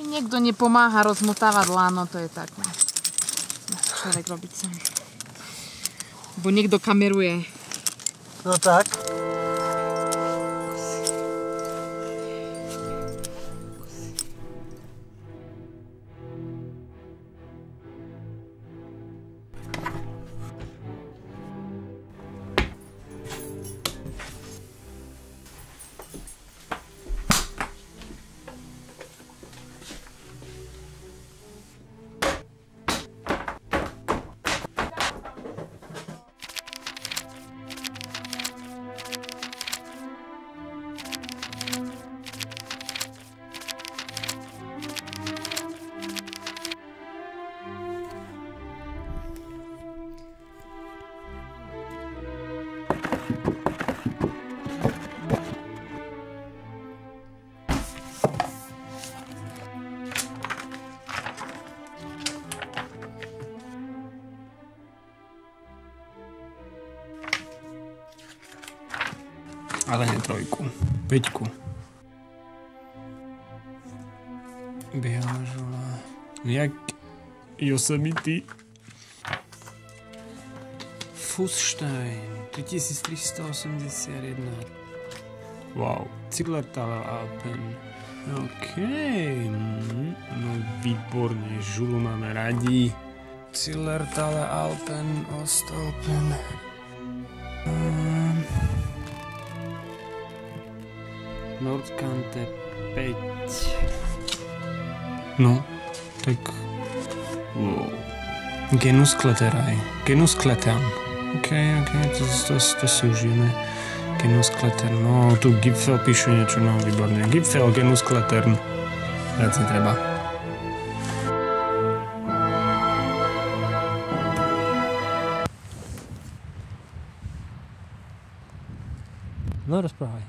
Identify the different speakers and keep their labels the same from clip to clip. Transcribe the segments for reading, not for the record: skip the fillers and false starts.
Speaker 1: Niekto nepomáha rozmotávať lano, to je tak. Človek robiť sám. Bo niekto kameruje.
Speaker 2: No tak.
Speaker 3: Ale nie 3, 5. Biela žula. Jak Yosemite. Fußstein 3381. Wow. Zillertaler Alpen. OK. No výborne, žulu máme radi. Zillertaler Alpen, Ostolpen. Nordkante 5. No, tak... Wow. Genuskleteraj. Genuskletern. OK, to si užijeme. Genuskletern. No, tu Gipfel píše niečo, no, výborné. Gipfel, Genuskletern. Viac netreba.
Speaker 2: No, rozprávaj.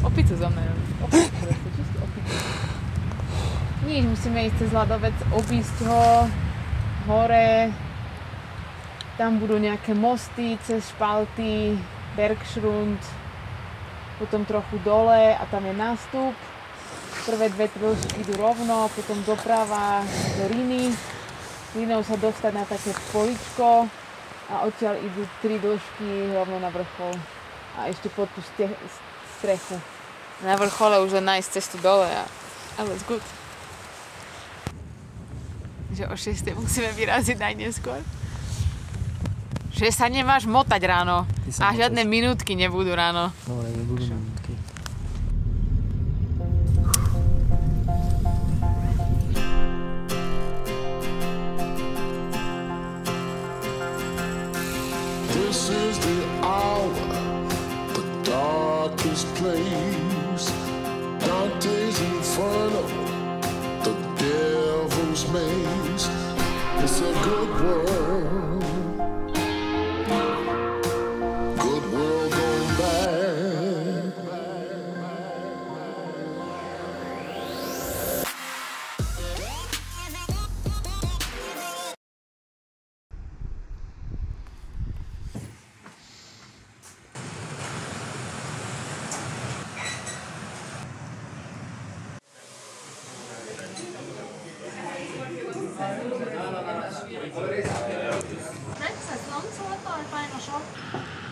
Speaker 1: Opicu za mnou. Opicu. Nič, musíme ísť cez ľadovec, obísť ho, hore. Tam budú nejaké mosty cez špalty, Bergschrund, potom trochu dole a tam je nástup. Prvé 2 dĺžky idú rovno, potom doprava do Riny. Rinou sa dostať na také poličko a odtiaľ idú 3 dĺžky rovno na vrchol. A ešte pod tú strechu. Na vrchole už len nájsť cestu dole a let's good. Že o 6 musíme vyraziť najneskôr. Že sa nemáš motať ráno. A žiadne minútky nebudú ráno.
Speaker 2: Dobre, nebudú minútky.
Speaker 4: This is the hour, the darkest place. Dante's Inferno, the devil's maze. It's a good world. Good world going bad.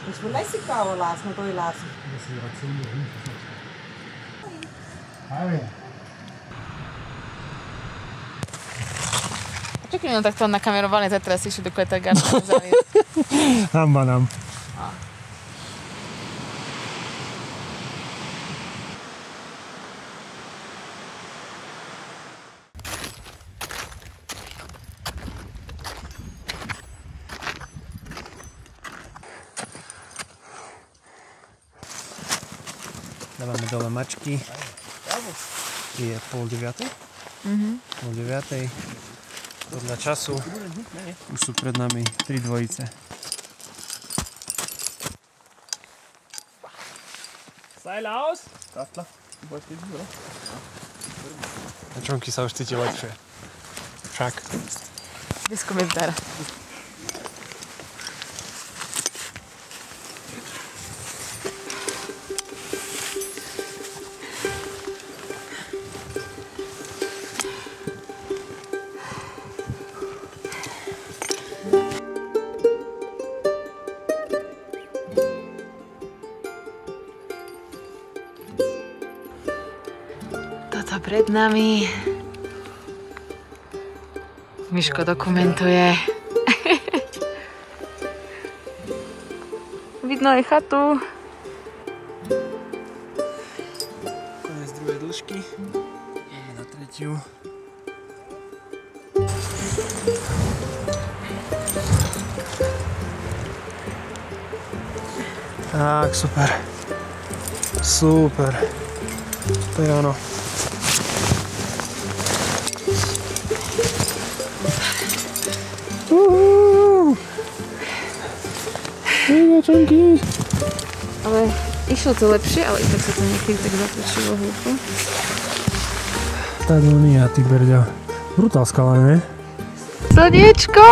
Speaker 5: Jos mun lässikää olla laas, mä toi laas.
Speaker 1: Čakaj, no tak to nakamerovali, zajtra si išli do Kletergartenu zaliť.
Speaker 2: Hamba nám. Dávame dole mačky. Je 8:30. 8:30. Podľa času už sú pred nami 3 dvojice.
Speaker 3: Seil aus!
Speaker 2: Na čomky sa už cíti lepšie. Však.
Speaker 1: Bez komentára. Auto pred nami. Miško dokumentuje. Vidno aj chatu.
Speaker 3: Konec druhej dĺžky. Ideme na tretiu. Tak, super. Super. To je ono.
Speaker 1: Ale išlo to lepšie, ale i tak sa to niekedy tak zatočilo hlúpo.
Speaker 3: Tá Donia, ty berďa. Brutál skala, ne?
Speaker 1: Slniečko!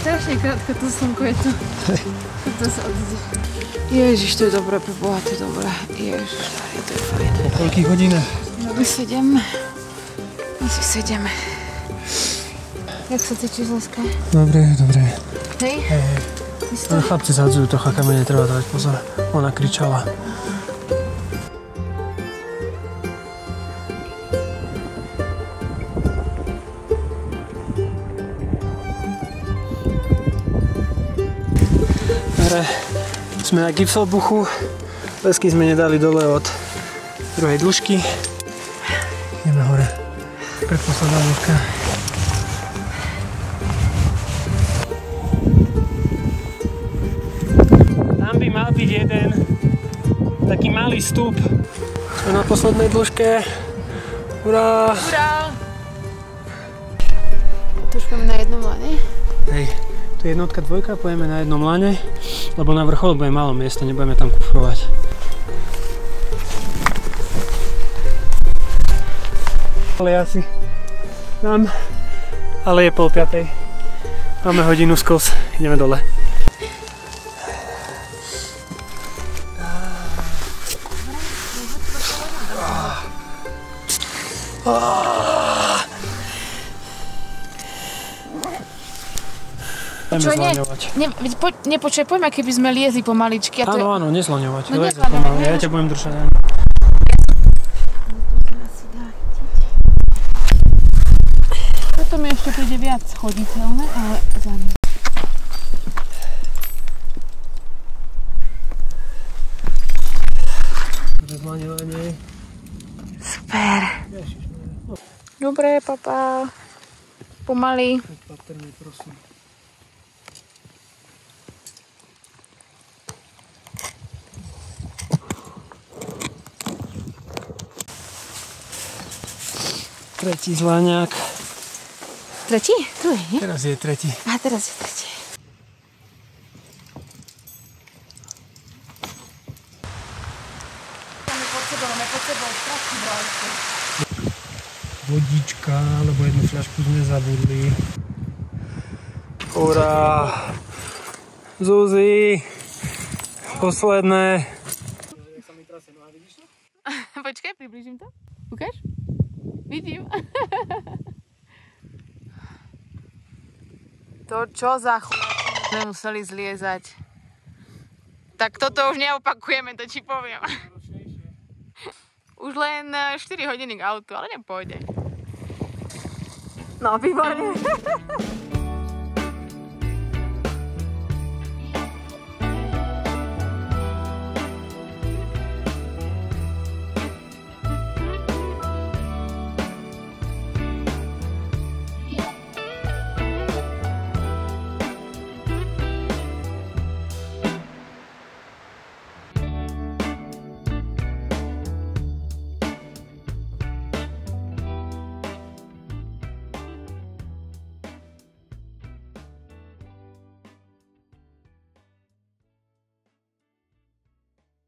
Speaker 1: Strašne krátko to slnko je to. To sa odíde. Ježiš, to je dobré, pre Boha, to je dobré. Ježiš, to je fajn.
Speaker 3: Po koľkých hodinách?
Speaker 1: No 7. Asi 7. Jak sa cítiš, Zlaska?
Speaker 3: Dobre, dobre.
Speaker 1: Hej?
Speaker 3: Hej.
Speaker 1: Isto?
Speaker 3: Chlapci zhadzujú trocha kamene, treba dávať pozor. Ona kričala. Dobre, sme na Gipfelbuchu. Lesky sme nedali dole od druhej dĺžky. Ideme hore. Predposledná dĺžka. Tam by mal byť jeden taký malý stup. Sme na poslednej dĺžke. Hurá!
Speaker 1: Hurá! Tu už pôjdeme na jednom lane.
Speaker 3: Hej, tu je jednotka, dvojka, pôjdeme na jednom lane, lebo na vrchol bude málo miesta, nebudeme tam kufrovať. Ale asi tam, ale je 4:30. Máme hodinu skos, ideme dole.
Speaker 1: Nepočuj, poďme, keby sme liezli pomaličky.
Speaker 3: Áno, áno, nezloňovať.
Speaker 1: No
Speaker 3: Leze pomaly, ja ťa budem držať.
Speaker 1: Potom ešte príde viac choditeľné, ale za ním.
Speaker 3: Zlaňovanie.
Speaker 1: Super. Dobre, papa. Pomaly.
Speaker 3: Opatrne, prosím. Tretí zláňák.
Speaker 1: Tretí? Druhý, nie?
Speaker 3: Teraz je tretí.
Speaker 1: A teraz je tretí.
Speaker 3: Vodička, lebo jednu fľašku sme zabudli. Hurá! Zuzi! Posledné.
Speaker 1: Počkaj, priblížim to. Ukáž? Vidím. To čo za sme museli zliezať. Tak toto už neopakujeme, to ti poviem. Už len 4 hodiny k autu, ale nepôjde. No, výborne.